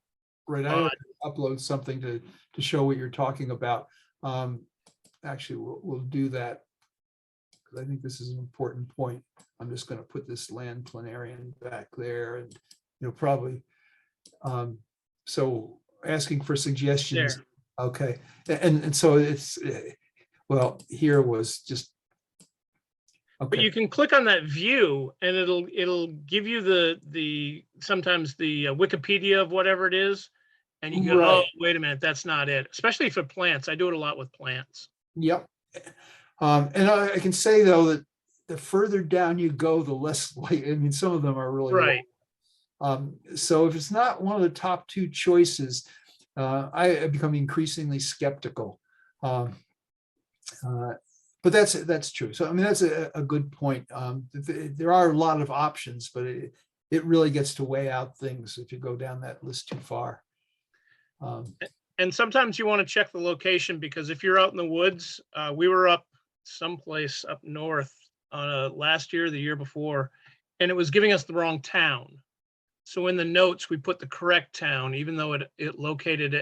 Right. I have to upload something to show what you're talking about. Actually, we'll do that because I think this is an important point. I'm just going to put this land planarian back there, and probably. So asking for suggestions. There. Okay, and so it's well, here was just. But Okay. you can click on that view and it'll give you the sometimes the Wikipedia of whatever it is. And you go, oh, Right. wait a minute, that's not it. Especially for plants. I do it a lot with plants. Yep. And I can say though that the further down you go, the less light. I mean, some of them are really Right. So if it's not one of the top two choices, I have become increasingly skeptical. But that's true. So I mean, that's a good point. There are a lot of options, but it really gets to weigh out things if you go down that list too far. And sometimes you want to check the location, because if you're out in the woods, we were up someplace up north last year, the year before, and it was giving us the wrong town. So in the notes, we put the correct town, even though it located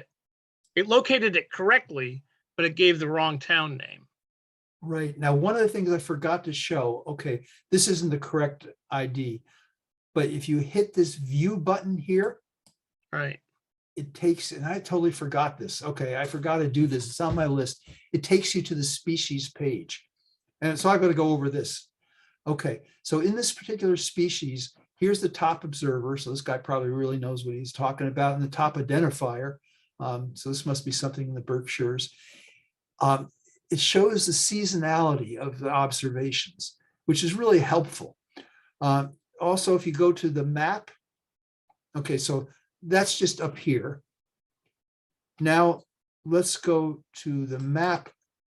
it correctly, but it gave the wrong town name. Right. Now, one of the things I forgot to show, okay, this isn't the correct ID, but if you hit this view button here, Right. it takes, and I totally forgot this. Okay, I forgot to do this. It's on my list. It takes you to the species page. And so I've got to go over this. Okay, so in this particular species, here's the top observer. So this guy probably really knows what he's talking about, and the top identifier. So this must be something in the Berkshires. It shows the seasonality of the observations, which is really helpful. Also, if you go to the map, okay, so that's just up here. Now, let's go to the map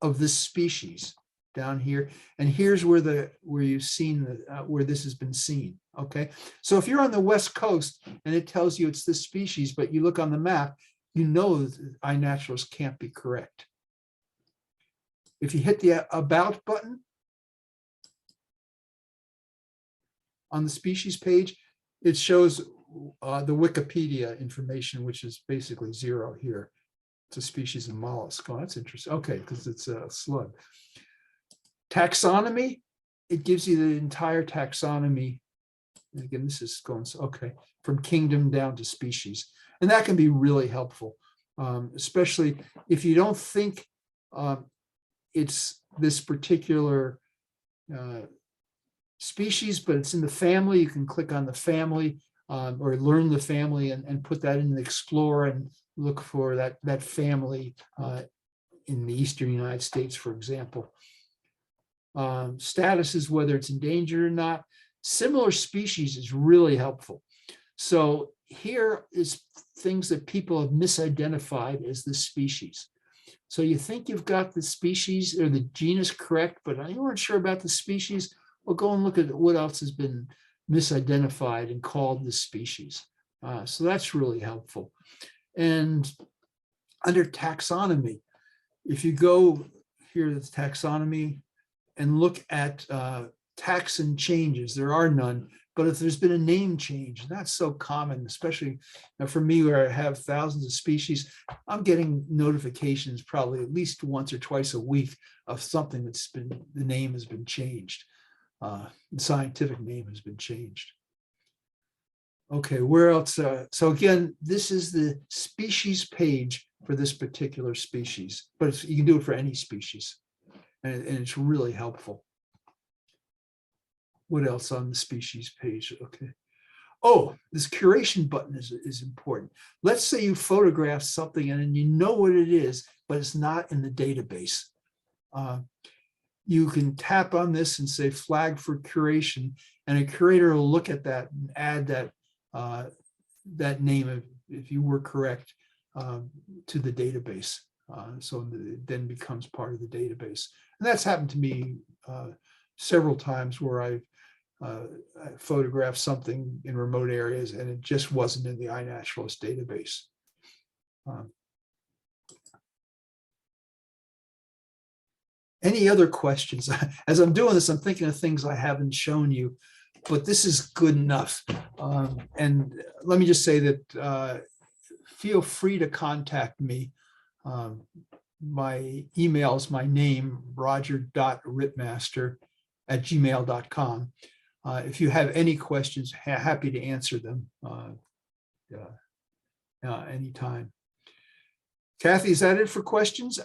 of this species down here. And here's where you've seen where this has been seen. Okay, so if you're on the West Coast and it tells you it's this species, but you look on the map, you know that iNaturalist can't be correct. If you hit the About button on the species page, it shows the Wikipedia information, which is basically 0 here. It's a species of mollusk. Oh, that's interesting. Okay, because it's a slug. Taxonomy, it gives you the entire taxonomy. And again, this is going, okay, from kingdom down to species. And that can be really helpful, especially if you don't think it's this particular species, but it's in the family. You can click on the family or learn the family and put that in the Explorer and look for that family in the Eastern United States, for example. Status is whether it's endangered or not. Similar species is really helpful. So here is things that people have misidentified as the species. So you think you've got the species or the genus correct, but you weren't sure about the species. Well, go and look at what else has been misidentified and called the species. So that's really helpful. And under taxonomy, if you go here, that's taxonomy, and look at taxon changes, there are none. But if there's been a name change, and that's so common, especially for me where I have thousands of species, I'm getting notifications probably at least once or twice a week of something that's been, the name has been changed. The scientific name has been changed. Okay, where else? So again, this is the species page for this particular species, but you can do it for any species. And it's really helpful. What else on the species page? Okay. Oh, this curation button is important. Let's say you photograph something and you know what it is, but it's not in the database. You can tap on this and say flag for curation, and a curator will look at that and add that name, if you were correct, to the database. So it then becomes part of the database. And that's happened to me several times where I photographed something in remote areas and it just wasn't in the iNaturalist database. Any other questions? As I'm doing this, I'm thinking of things I haven't shown you, but this is good enough. And let me just say that feel free to contact me. My email is my name, roger.rittmaster@gmail.com. If you have any questions, happy to answer them anytime. Kathy, is that it for questions?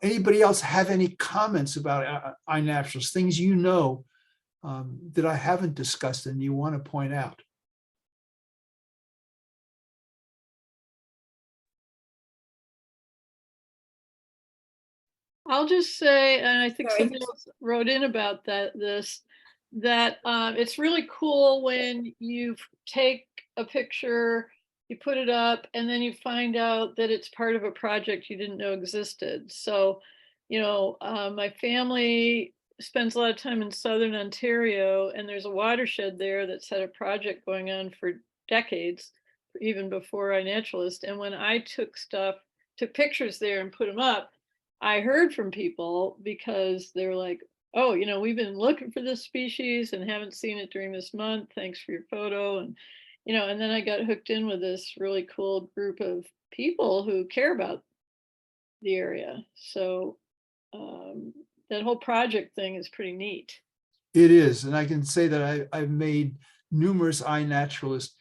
Anybody else have any comments about iNaturalist, things you know that I haven't discussed and you want to point out? I'll just say, and I think Sorry. somebody else wrote in about that it's really cool when you take a picture, you put it up, and then you find out that it's part of a project you didn't know existed. So, my family spends a lot of time in Southern Ontario, and there's a watershed there that's had a project going on for decades, even before iNaturalist. And when I took pictures there and put them up, I heard from people because they're like, oh, we've been looking for this species and haven't seen it during this month. Thanks for your photo. And, and then I got hooked in with this really cool group of people who care about the area. So that whole project thing is pretty neat. It is. And I can say that I've made numerous iNaturalist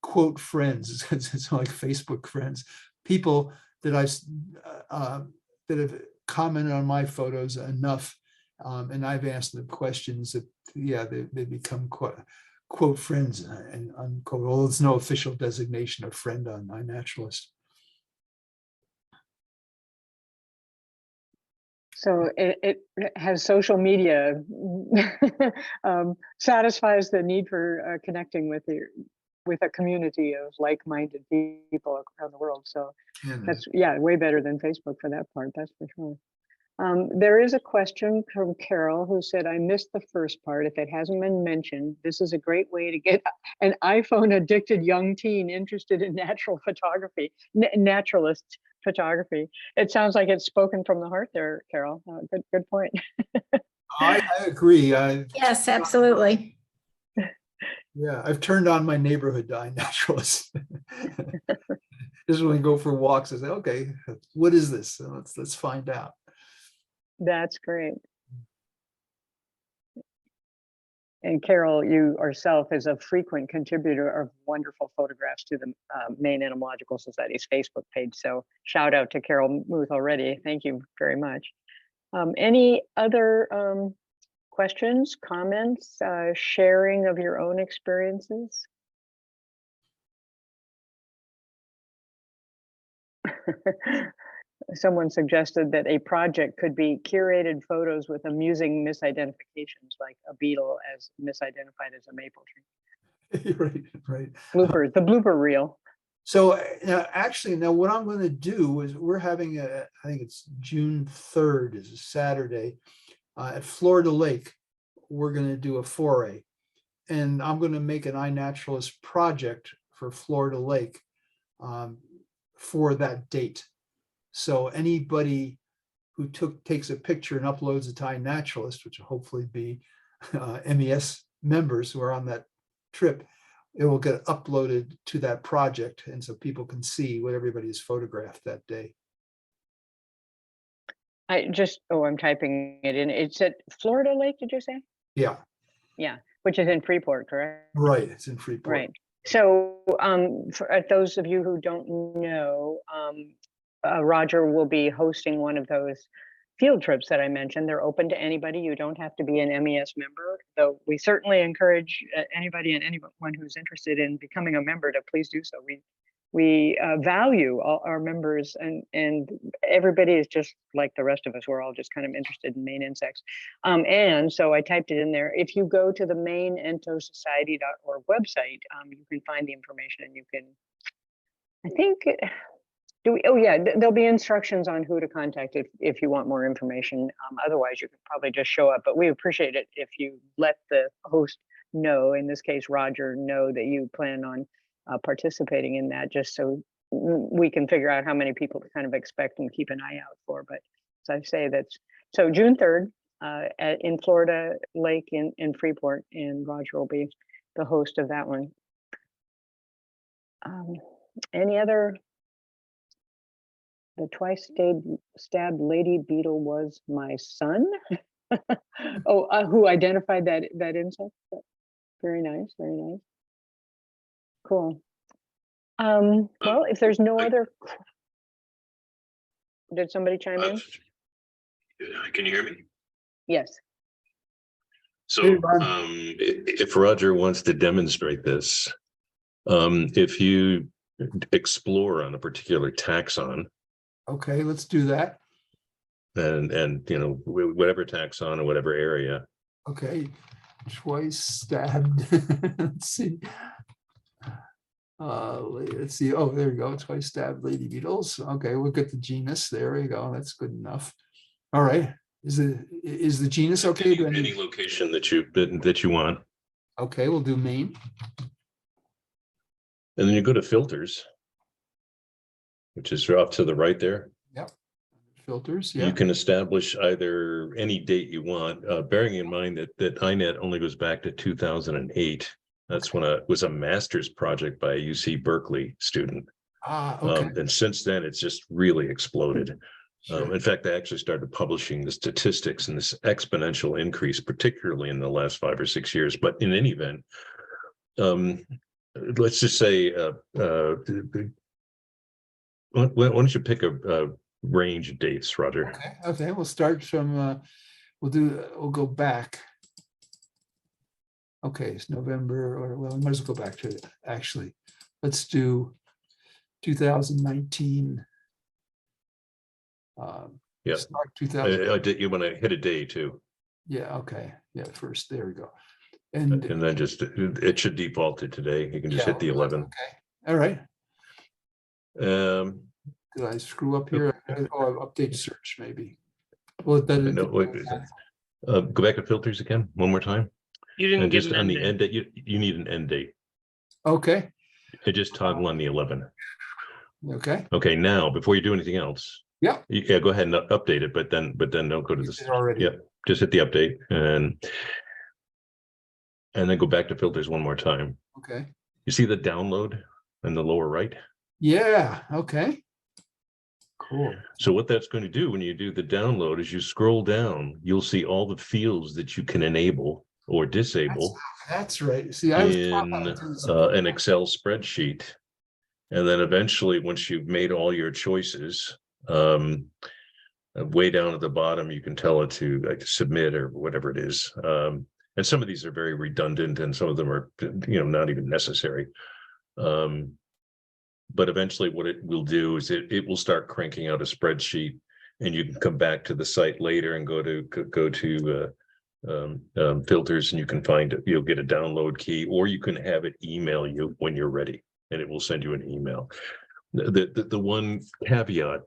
quote friends. It's like Facebook friends, people that that have commented on my photos enough, and I've asked them questions that, they become quote friends and unquote, although there's no official designation of friend on iNaturalist. So it has social media, satisfies the need for connecting with a community of like-minded people around the world. So that's, way better than Facebook for that part, that's for sure. There is a question from Carol who said, I missed the first part. If it hasn't been mentioned, this is a great way to get an iPhone addicted young teen interested in natural photography, naturalist photography. It sounds like it's spoken from the heart there, Carol. Good point. I agree. Yes, absolutely. Yeah, I've turned on my neighborhood iNaturalist. Just when we go for walks, I say, okay, what is this? So let's find out. That's great. And Carol, you yourself is a frequent contributor of wonderful photographs to the Maine Entomological Society's Facebook page. So shout out to Carol Muth already. Thank you very much. Any other questions, comments, sharing of your own experiences? Someone suggested that a project could be curated photos with amusing misidentifications, like a beetle as misidentified as a maple tree. Right. Blooper, the blooper reel. So actually, now what I'm going to do is we're having I think it's June 3rd is a Saturday at Florida Lake. We're going to do a foray, and I'm going to make an iNaturalist project for Florida Lake for that date. So anybody who takes a picture and uploads it to iNaturalist, which will hopefully be MES members who are on that trip, it will get uploaded to that project. And so people can see what everybody has photographed that day. I'm typing it in. It's at Florida Lake, did you say? Yeah. Yeah. which is in Freeport, correct? Right, it's in Freeport. Right. So for those of you who don't know, Roger will be hosting one of those field trips that I mentioned. They're open to anybody. You don't have to be an MES member, though we certainly encourage anybody and anyone who's interested in becoming a member to please do so. We value all our members, and everybody is just like the rest of us. We're all just kind of interested in Maine insects. And so I typed it in there. If you go to the MaineEntoSociety.org website, you can find the information, and you can, I think, oh yeah, there'll be instructions on who to contact if you want more information. Otherwise, you could probably just show up, but we appreciate it if you let the host know, in this case, Roger, know that you plan on participating in that, just so we can figure out how many people to kind of expect and keep an eye out for. But as I say, that's so June 3rd in Florida Lake in Freeport, and Roger will be the host of that one. Any other? The twice stabbed lady beetle was my son. Oh, who identified that insect? Very nice, very nice. Cool. Well, if there's no other, did somebody chime in? Can you hear me? Yes. So, Hey, Ron. if Roger wants to demonstrate this, if you explore on a particular taxon, Okay, let's do that. and you know, whatever taxon or whatever area, Okay, twice stabbed. Let's see. Let's see. Oh, there you go. Twice stabbed lady beetles. Okay, we'll get the genus. There you go. That's good enough. All right. Is the genus okay? Do I any need- location that you want, Okay, we'll do Maine. and then you go to filters, which is off to the right there. Yep. Filters. You Yeah. can establish either any date you want, bearing in mind that iNet only goes back to 2008. That's when it was a master's project by a UC Berkeley student. Ah, okay. And since then, it's just really exploded. Sure. In fact, I actually started publishing the statistics and this exponential increase, particularly in the last 5 or 6 years. But in any event, let's just say, why don't you pick a range of dates, Roger? Okay. Okay. We'll start from. We'll go back. Okay, it's November, or well, we might as well go back to it. Actually, let's do 2019. Yeah. Start 2000. You want to hit a day too, Yeah. Okay. Yeah. First, there we go. And and then just it should default to today. You can just yeah, hit the 11. Okay. All right. Um, Did I screw up here? Oh, update search maybe. Well, then no, wait, go back to filters again one more time, You didn't and get just an on end the date. end date. You need an end date. Okay. And just toggle on the 11. Okay. Okay, now before you do anything else, Yeah. yeah, go ahead and update it, but then don't go to You this. did already. Yeah, just hit the update and then go back to filters one more time. Okay. You see the download in the lower right? Yeah. Okay. Cool. So what that's going to do when you do the download is you scroll down, you'll see all the fields that you can enable or disable That's right. See, I was in an Excel spreadsheet. And then eventually, once you've made all your choices, way down at the bottom, you can tell it to like submit or whatever it is. And some of these are very redundant, and some of them are, not even necessary. But eventually, what it will do is it will start cranking out a spreadsheet, and you can come back to the site later and go to filters, and you can find it. You'll get a download key, or you can have it email you when you're ready, and it will send you an email. The one caveat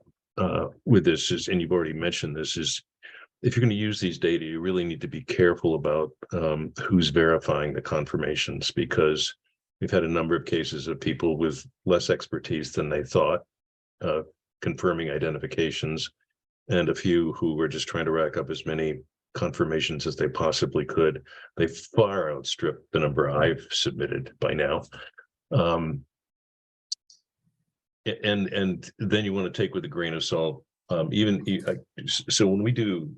with this is, and you've already mentioned this, is if you're going to use these data, you really need to be careful about who's verifying the confirmations, because we've had a number of cases of people with less expertise than they thought confirming identifications, and a few who were just trying to rack up as many confirmations as they possibly could. They far outstripped the number I've submitted by now. And then you want to take with a grain of salt. So when we do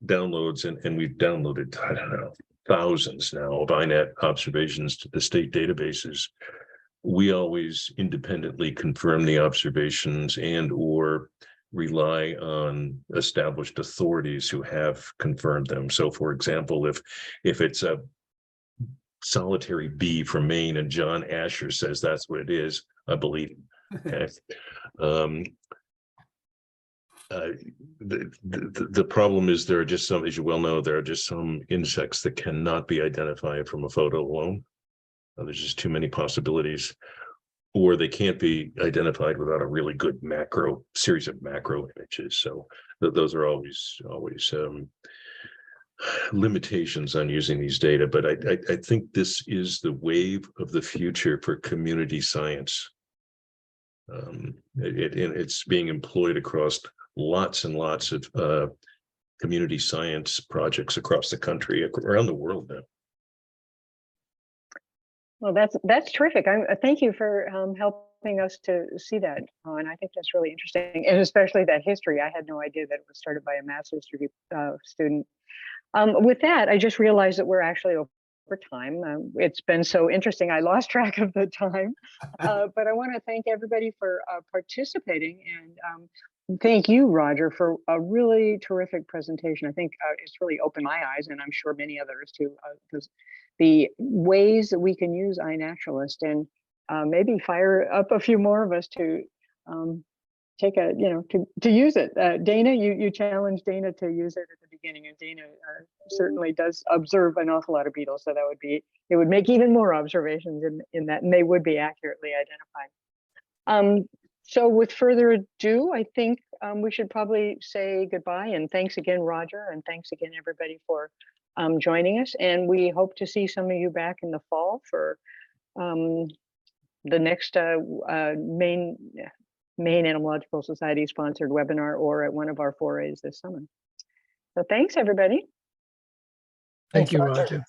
downloads, and we've downloaded, I don't know, thousands now of iNat observations to the state databases, we always independently confirm the observations and or rely on established authorities who have confirmed them. So for example, if it's a solitary bee from Maine and John Asher says that's what it is, I believe him. Okay. The problem is there are just some, as you well know, there are just some insects that cannot be identified from a photo alone. There's just too many possibilities, or they can't be identified without a really good series of macro images. So those are always limitations on using these data. But I think this is the wave of the future for community science. It's being employed across lots and lots of community science projects across the country, around the world now. Well, that's terrific. Thank you for helping us to see that, and I think that's really interesting, and especially that history. I had no idea that it was started by a master's degree student. With that, I just realized that we're actually over time. It's been so interesting. I lost track of the time, but I want to thank everybody for participating, and thank you, Roger, for a really terrific presentation. I think it's really opened my eyes, and I'm sure many others too, because the ways that we can use iNaturalist, and maybe fire up a few more of us to take to use it. Dana, you challenged Dana to use it at the beginning, and Dana certainly does observe an awful lot of beetles, so it would make even more observations in that, and they would be accurately identified. So with further ado, I think we should probably say goodbye, and thanks again, Roger, and thanks again, everybody, for joining us. And we hope to see some of you back in the fall for the next Maine Entomological Society sponsored webinar, or at one of our forays this summer. So thanks, everybody. Thank you, Roger.